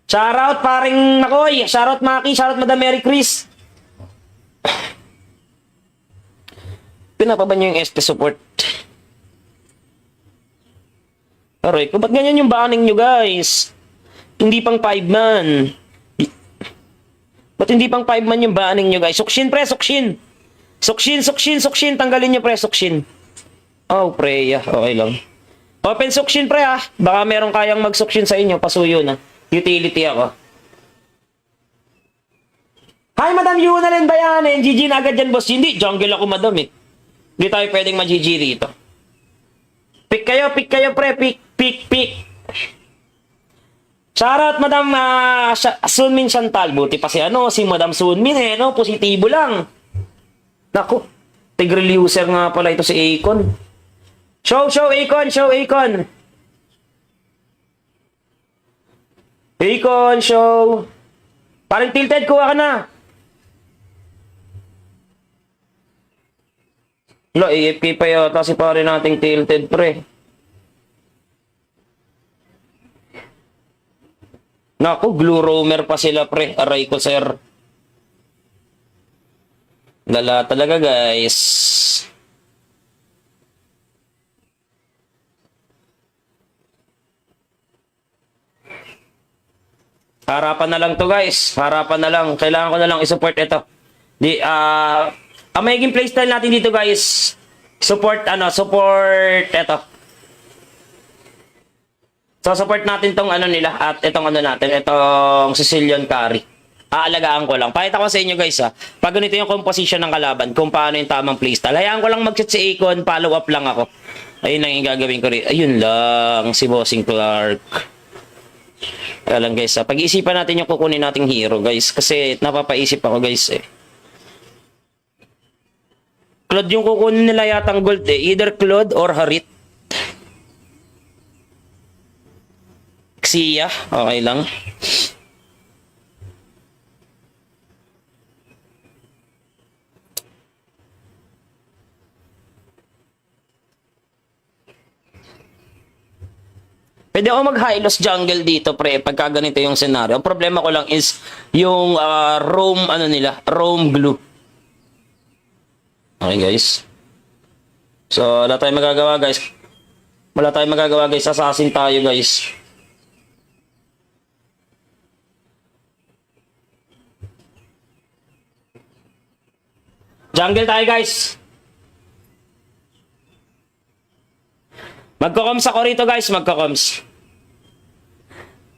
Shoutout, paring Makoy. Shoutout, Maki. Shoutout, Madam Mary Chris. Pinapa ba nyo yung SP support? Aray, kung ba't ganyan yung banning nyo, guys? Hindi pang 5-man. Ba't hindi pang 5-man yung banning nyo, guys? Sukshin, pre, sukshin. Sukshin. Tanggalin nyo, pre, sukshin. Oh, pre, yeah. Okay lang. Open sukshin, pre, ah. Baka meron kayang mag-sukshin sa inyo. Pasuyo na. Utility ako. Hi, Madam Yunalyn ba yan? GG na agad dyan, boss. Hindi, jungle ako, Madam, eh. Hindi tayo pwedeng ma-GG rito. Pick kayo, pre. Pick. Shoutout, Madam Sunmin Chantal. Buti pa si Madam Sunmin, eh, no? Positibo lang. Naku, Tigreal user nga pala ito si Akon. Show, Akon. Akon, show. Parang tilted, kuha ka na. AFK pa yata si pare nating tilted, pre. Naku, glue roamer pa sila, pre. Aray ko, sir. Lala talaga, guys. Harapan na lang to, guys. Harapan na lang. Kailangan ko na lang i-support ito. Ang magiging playstyle natin dito, guys. Support ito. So, support natin tong ano nila at itong ano natin, itong Sicilian Curry. Aalagaan ko lang. Pakita ko sa inyo, guys, ha. Pag ganito yung composition ng kalaban, kung paano yung tamang playstyle. Hayaan ko lang mag-chat si Akon, follow up lang ako. Ayun lang yung gagawin ko rin. Ayun lang, si Bossing Clark. Kaya lang, guys, ha. Pag-iisipan natin yung kukunin nating hero, guys. Kasi napapaisip ako, guys, eh. Claude yung kukunin nila yatang gold, eh. Either Claude or Harit. Xia, okay lang. Pwede ako mag-high-loss jungle dito, pre, pagka ganito yung scenario. Ang problema ko lang is yung roam, roam glue. Okay, guys. So, wala tayong magagawa, guys. Wala tayong magagawa, guys. Assassin tayo, guys. Jungle tayo, guys. Magko-coms ako rito, guys. Magko-coms.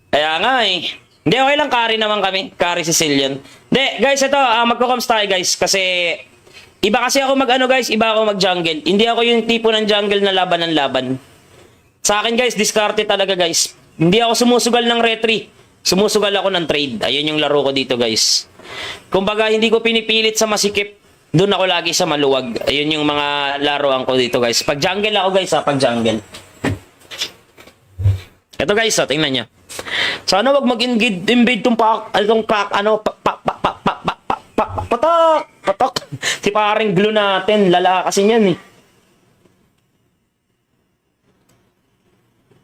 Kaya nga, eh. Hindi, okay lang. Carry naman kami. Carry Sicilian. Hindi, guys, ito. Magko-coms tayo, guys. Kasi, iba kasi ako guys. Iba ako mag-jungle. Hindi ako yung tipo ng jungle na laban ng laban. Sa akin, guys, discarded talaga, guys. Hindi ako sumusugal ng retry. Sumusugal ako ng trade. Ayun yung laro ko dito, guys. Kumbaga, hindi ko pinipilit sa masikip. Doon ako lagi sa maluwag. Ayun yung mga laruan ko dito, guys. Pag jungle ako, guys, pag jungle. Ito, guys, tingnan nyo. Sana wag mag-invade tong patok. Si paring glue natin. Lala kasi niyan, eh.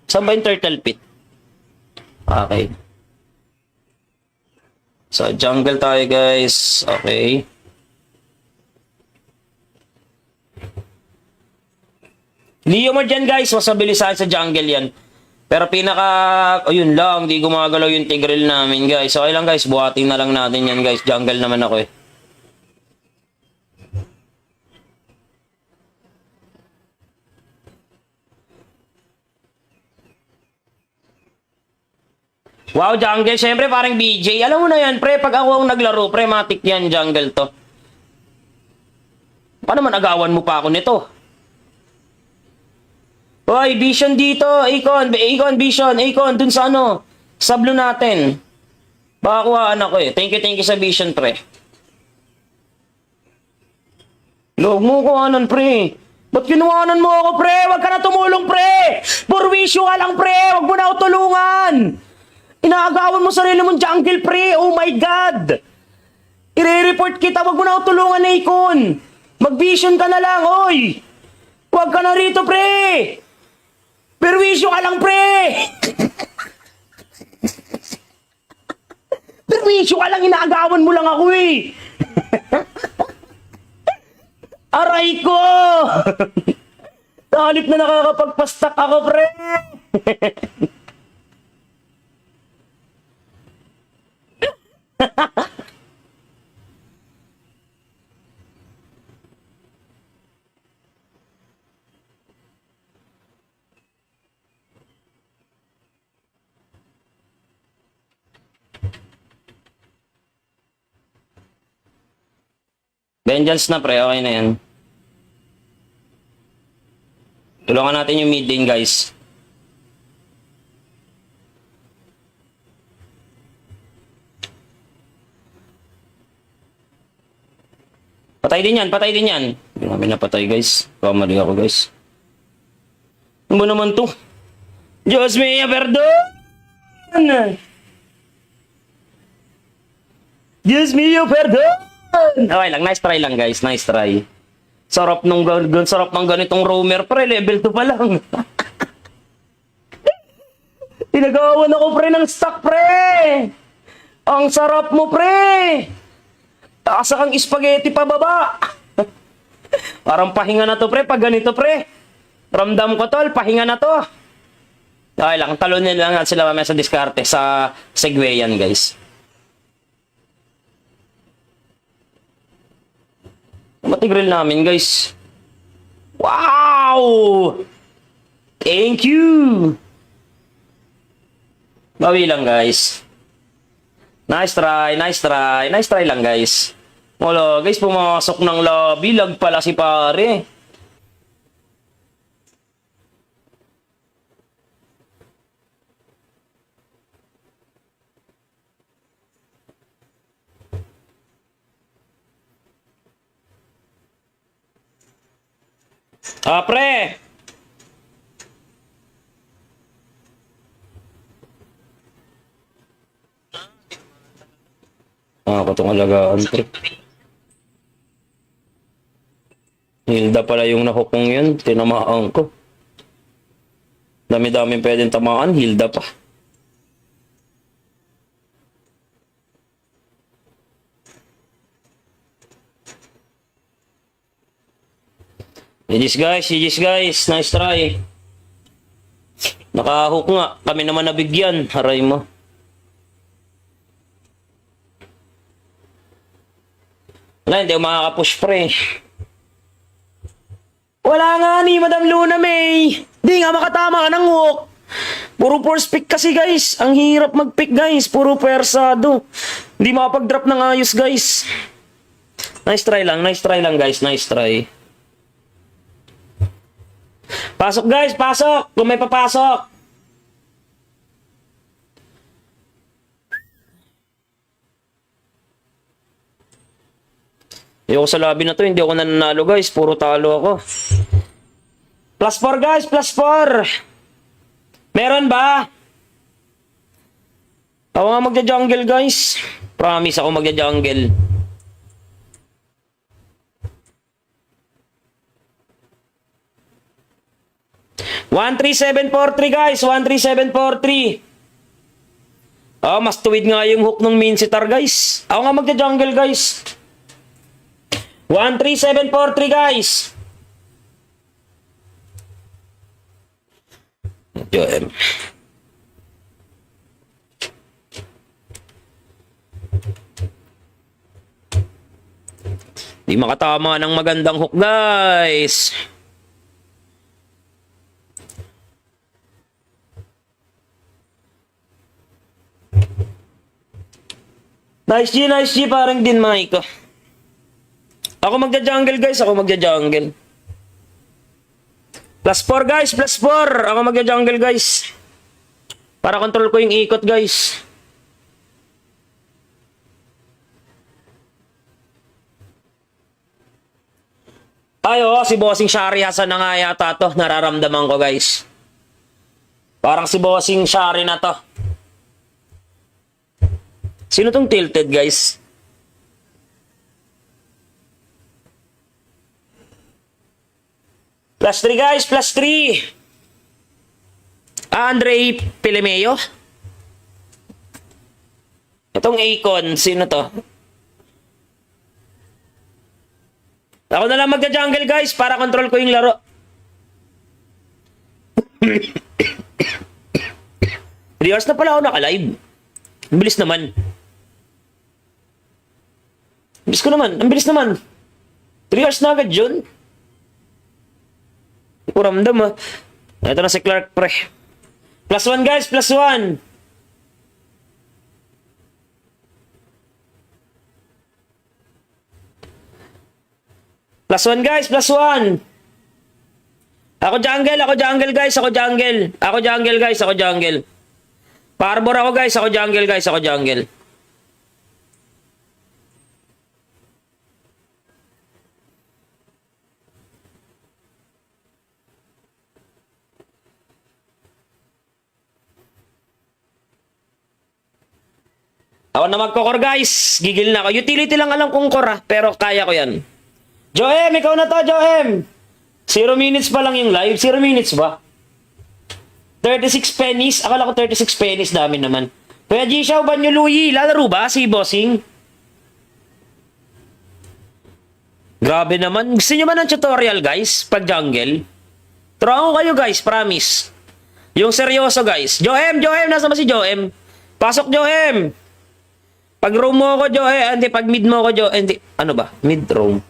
Saan ba yung turtle pit? Okay. So, jungle tayo, guys. Okay. Leo mo dyan, guys. Mas mabilisan sa jungle yan. Pero ayun lang. Hindi gumagalaw yung Tigreal namin, guys. Okay lang, guys. Buhatin na lang natin yan, guys. Jungle naman ako, eh. Wow, jungle. Siyempre, parang BJ. Alam mo na yan, pre. Pag ako ang naglaro, pre, matik yan, jungle to. Paano man agawan mo pa ako nito? Hoy, Vision dito. Akon, Vision. Akon, dun sa sa blue natin. Baka kuhaan ako, eh. Thank you sa Vision, pre. Log mo kuhanan, pre. Ba't kinuhanan mo ako, pre? Wag ka na tumulong, pre. Purwisyo ka lang, pre. Wag mo na ako tulungan. Inaagawan mo sarili mong jungle, pre. Oh my God. I-report kita. Wag mo na ako tulungan, Akon. Mag-Vision ka na lang, oy. Wag ka na rito, pre. Perwisyo ka lang, pre! Perwisyo ka lang, inaagawan mo lang ako, eh! Aray ko! Talip na nakakapagpastak ako, pre! Vengeance na, pre. Okay na yan. Tulungan natin yung mid lane, guys. Patay din yan, patay din yan. Hindi namin napatay, guys. Kamali ako, guys. Ano ba naman to? Diyos mio, perdon! Diyos mio, perdon! Okay lang, nice try lang, guys. Nice try. Sarap ng ganitong roamer, pre. Level 2 pa lang. Pinagawan ako, pre, ng stock, pre! Ang sarap mo, pre! Taasa kang spaghetti pababa! Parang pahinga na to, pre, pag ganito, pre. Ramdam ko, tol, pahinga na to. Okay lang, talunin lang natin sila mamaya sa diskarte, sa Segway yan, guys. Matigril namin, guys. Wow! Thank you! Bawi lang, guys. Nice try, nice try. Nice try lang, guys. Wala, guys, pumasok ng lobby. Lag pala si pare. Ah, pre! Ah, patong alagaan, pre. Hilda pala yung nakukong yun. Tinamaan ko. Dami-dami pwedeng tamaan. Hilda pa. GG's guys, GG's guys. Nice try. Nakahook nga. Kami naman nabigyan. Haray mo. Wala, hindi ako makakapush, pre. Wala nga ni Madam Luna May. Di nga makatama ka ng hook. Puro force pick kasi, guys. Ang hirap mag-pick, guys. Puro persado. Hindi makapag-drop ng ayos, guys. Nice try lang, guys. Nice try. Pasok, guys. Pasok. Kung may papasok. Ayoko sa lobby na to. Hindi ako nananalo, guys. Puro talo ako. Plus 4, guys. Plus 4. Meron ba? Ako nga magja-jungle, guys. Promise ako magja-jungle. One, 3, 7, 4, 3, guys. 1, 3, 7, 4, 3. Oh, mas tuwid nga yung hook ng Minsitar, guys. Ako nga magja-jungle, guys. 1, 3, 7, 4, 3, guys. Joem. Di makatama ng magandang hook, guys. Nice G, parang din Mike. Ako magja-jungle, guys. Ako magja-jungle. Plus 4, guys. Plus 4. Ako magja-jungle, guys. Para control ko yung ikot, guys. Ay, oh, si Bossing Shari Hasan na nga yata to. Nararamdaman ko, guys. Parang si Bossing Shari na to. Sino tong tilted, guys? Plus 3, guys. Plus 3. Andre Pilemeo. Itong Akon. Sino to? Ako na lang magja-jungle, guys. Para control ko yung laro. Riyos na pala ako naka-live. Ang bilis naman. Bilis ko naman. Ang bilis naman. 3 hours na agad yun. Hindi ko ramdam, ha. Ito na si Clark, pre. Plus 1, guys. Plus 1. Plus 1, guys. Plus 1. Ako jungle. Ako jungle, guys. Ako jungle. Ako jungle, guys. Ako jungle. Parbor ako, guys. Ako jungle, guys. Ako jungle. Ako na magkokor, guys. Gigil na ako. Utility lang alam kong core, pero kaya ko yan. Joem, ikaw na to, Joem. 0 minutes pa lang yung live. 0 minutes ba? 30 36 pennies. Akala ko 36 pennies. Dami naman. Kuya G-Shaw, Banyo Luyi. Lalaro ba si Bossing? Grabe naman. Gusto nyo ba ng tutorial, guys? Pag jungle? Turo kayo, guys. Promise. Yung seryoso, guys. Joem! Nasa ba si Joem? Pasok, Joem! Pag roam mo ako, Joem. Hindi, pag mid mo ako, Joem. Hindi. Ano ba? Mid roam.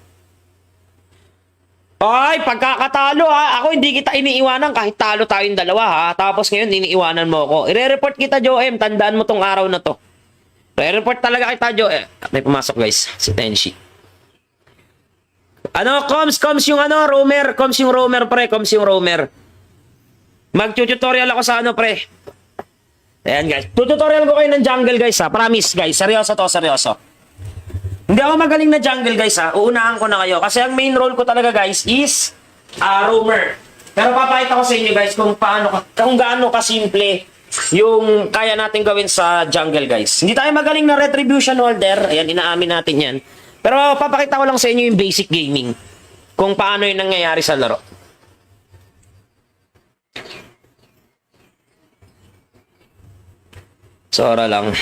Ay, pagkakatalo ha. Ako hindi kita iniiwanan kahit talo tayong dalawa ha. Tapos ngayon iniiwanan mo ako. I-report kita, Joem. Tandaan mo tong araw na to. I-report talaga kita, Joem. May pumasok, guys. Si Tenshi. Ano, Coms yung ano, roamer. Coms yung roamer, pre. Coms yung roamer. Mag-tutorial ako sa ano, pre. Ayan, guys. Tutorial ko kayo ng jungle, guys, ha. Promise, guys. Seryoso to, seryoso. Hindi ako magaling na jungle, guys, ha. Uunahan ko na kayo. Kasi ang main role ko talaga, guys, is roamer. Pero papakita ko sa inyo, guys, kung gaano kasimple yung kaya natin gawin sa jungle, guys. Hindi tayo magaling na retribution holder. Ayan, inaamin natin yan. Pero papakita ko lang sa inyo yung basic gaming. Kung paano yung nangyayari sa laro. Sora lang.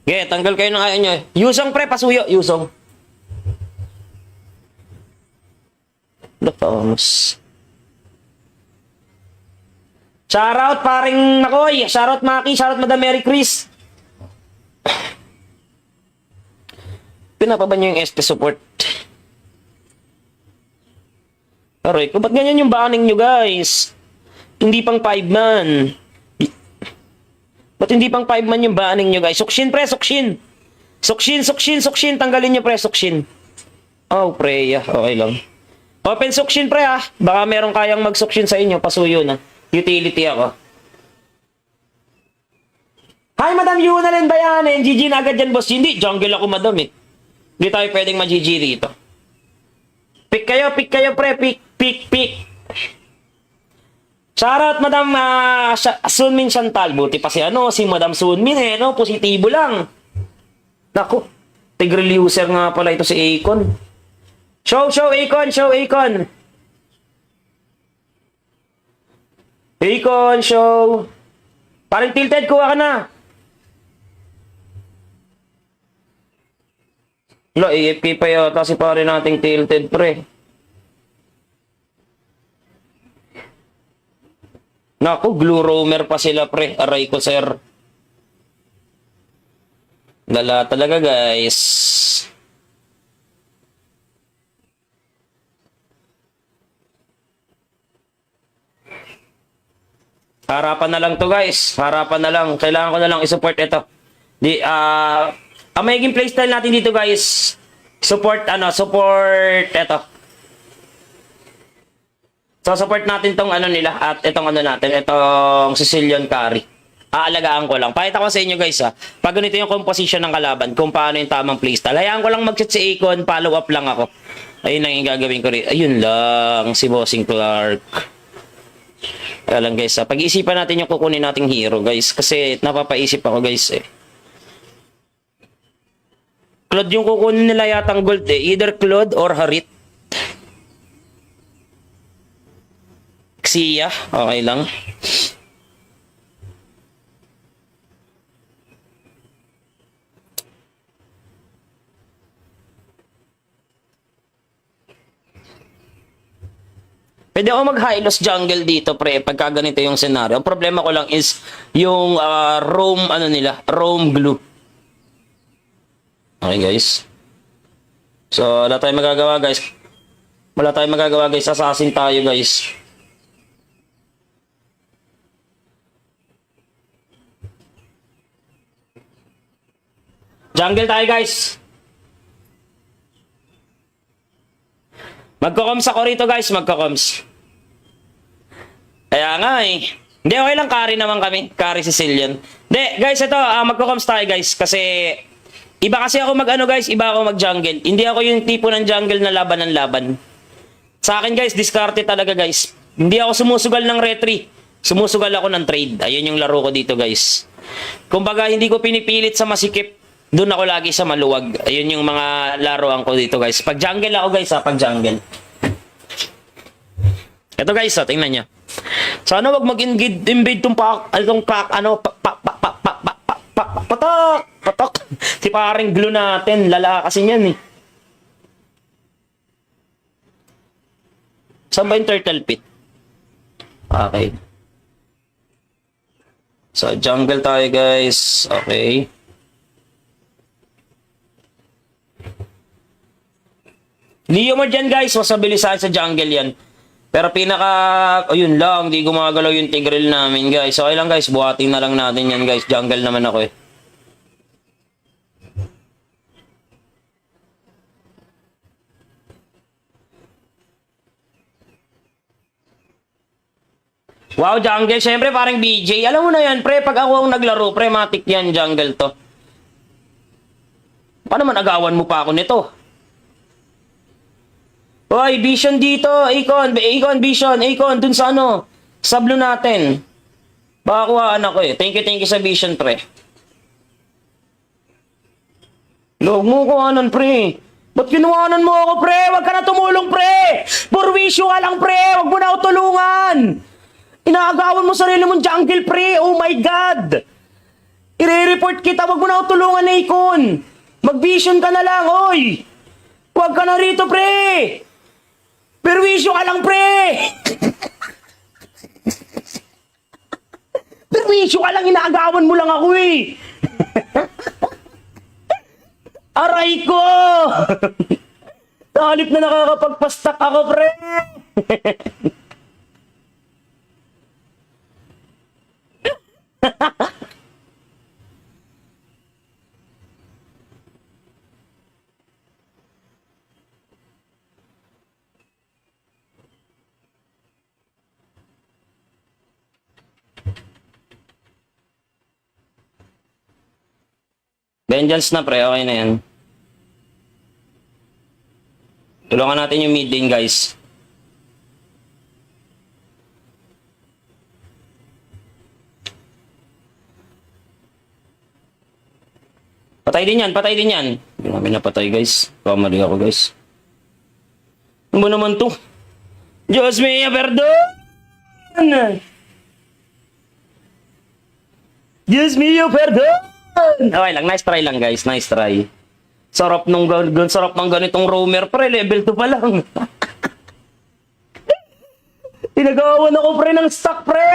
Okay, tanggal kayo ng ayaw nyo. Yusong, pre, pasuyo. Yusong. Lapamos. Shoutout, paring Makoy. Shoutout, Maki. Shoutout, Madam Mary Chris. Pinapa ba nyo yung SP support? Aray ko, ba't ganyan yung banning nyo, guys? Hindi pang 5 man. Ba't hindi pang 5 man yung banning nyo, guys? Sukshin, pre, sukshin. Sukshin. Tanggalin nyo, pre, sukshin. Oh, pre, yeah. Okay lang. Open sukshin, pre, ah. Baka meron kayang mag-sukshin sa inyo. Pasuyo na. Utility ako. Hi, Madam Yunalyn ba yan? GG na agad dyan, boss. Hindi, jungle ako, Madam, eh. Hindi tayo pwedeng ma-GG rito. Pick kayo, pre. Pick. Shoutout, Madam Sunmin Chantal. Buti pa si Madam Sunmin, eh, no? Positibo lang. Naku, Tigreal user nga pala ito si Akon. Show, Akon. Akon, show. Parang tilted, kuha ka na. Lo, AFK pa yata si pare nating tilted, pre. Naku, glue roamer pa sila, pre. Aray ko, sir. Lala talaga, guys. Harapan na lang to, guys. Harapan na lang. Kailangan ko na lang i-support ito. Ang magiging playstyle natin dito, guys. Support ito. So, support natin tong nila at itong itong Sicilian Carry. Aalagaan ko lang. Pakita ko sa inyo, guys, ha. Pag ganito yung composition ng kalaban, kung paano yung tamang playstyle. Hayaan ko lang mag-chat si Akon, follow up lang ako. Ayun lang yung gagawin ko rin. Ayun lang, si Bossing Clark. Kaya lang, guys, ha. Pag-iisipan natin yung kukunin nating hero, guys. Kasi napapaisip ako, guys, eh. Claude yung kukunin nila yatang gold, eh. Either Claude or Harit. Xia, okay lang. Pwede ako mag-high-loss jungle dito, pre, pagka ganito yung scenario. Ang problema ko lang is yung roam, roam glue. Okay, guys. So, wala tayong magagawa, guys. Assassin tayo, guys. Jungle tayo, guys. Magko-coms ako rito, guys. Kaya nga, eh. Hindi, okay lang. Carry naman kami. Carry Sicilian. Hindi, guys, ito. Magko-coms tayo, guys. Kasi, iba kasi ako guys. Iba ako mag-jungle. Hindi ako yung tipo ng jungle na laban ng laban. Sa akin, guys, diskarte talaga, guys. Hindi ako sumusugal ng retry. Sumusugal ako ng trade. Ayun yung laro ko dito, guys. Kumbaga, hindi ko pinipilit sa masikip. Doon ako lagi sa maluwag. Ayun yung mga laruan ko dito, guys. Pag jungle ako, guys, pag jungle. Ito, guys, tingnan nyo. Sana wag mag-invade tong patok. Si paring glue natin, lala kasi niyan eh. Saan ba yung turtle pit? Okay. So, jungle tayo guys. Okay. Leo mo dyan guys, mas mabilisan sa jungle yan. Pero ayun lang, di gumagalaw yung Tigreal namin guys. Okay lang guys, buhatin na lang natin yan guys. Jungle naman ako eh. Wow, jungle. Siyempre, parang BJ. Alam mo na yan, pre. Pag ako ang naglaro, pre, matik yan, jungle to. Paano man agawan mo pa ako nito? Hoy, Vision dito. Akon, Vision. Akon, dun sa ano. Sa blue natin. Baka kuhaan ako eh. Thank you sa Vision, pre. Log mo kuhanan, pre. Ba't kinuhanan mo ako, pre? Huwag ka na tumulong, pre. Purwisyo ka lang, pre. Huwag mo na ako tulungan. Inaagawan mo sarili mong jungle, pre. Oh my God. I-report kita. Huwag mo na ako tulungan, Akon. Mag-vision ka na lang, oy. Huwag ka na rito, pre. Perwisyo ka lang, pre. Perwisyo ka lang. Inaagawan mo lang ako, eh. Aray ko. Halip na nakakapagpastak ako, pre. Vengeance na pre, okay na yan. Tulungan natin yung mid lane guys. Patay din yan, patay din yan. Hindi namin napatay guys. Kamali ako guys. Ano ba naman to? Diyos mio, perdon! Diyos mio, perdon! Okay lang, nice try lang guys, nice try. Sarap ng ganitong roamer, pre, level 2 pa lang. Tinagawan ako pre ng stock, pre!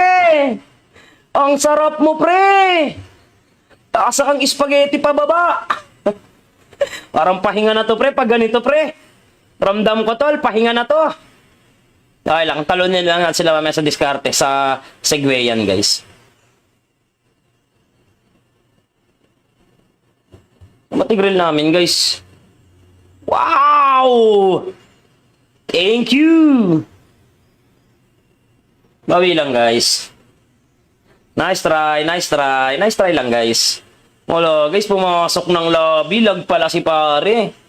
Ang sarap mo, pre! Taasa kang spaghetti pa baba. Parang pahinga na to, pre, pag ganito, pre. Ramdam ko, tol, pahinga na to. Okay lang, talunin lang natin sila mamaya sa diskarte sa Segway yan, guys. Matigreal namin, guys. Wow! Thank you! Bawi lang, guys. Nice try, nice try. Nice try lang, guys. Wala, guys, pumasok ng lobby. Lag pala si pare.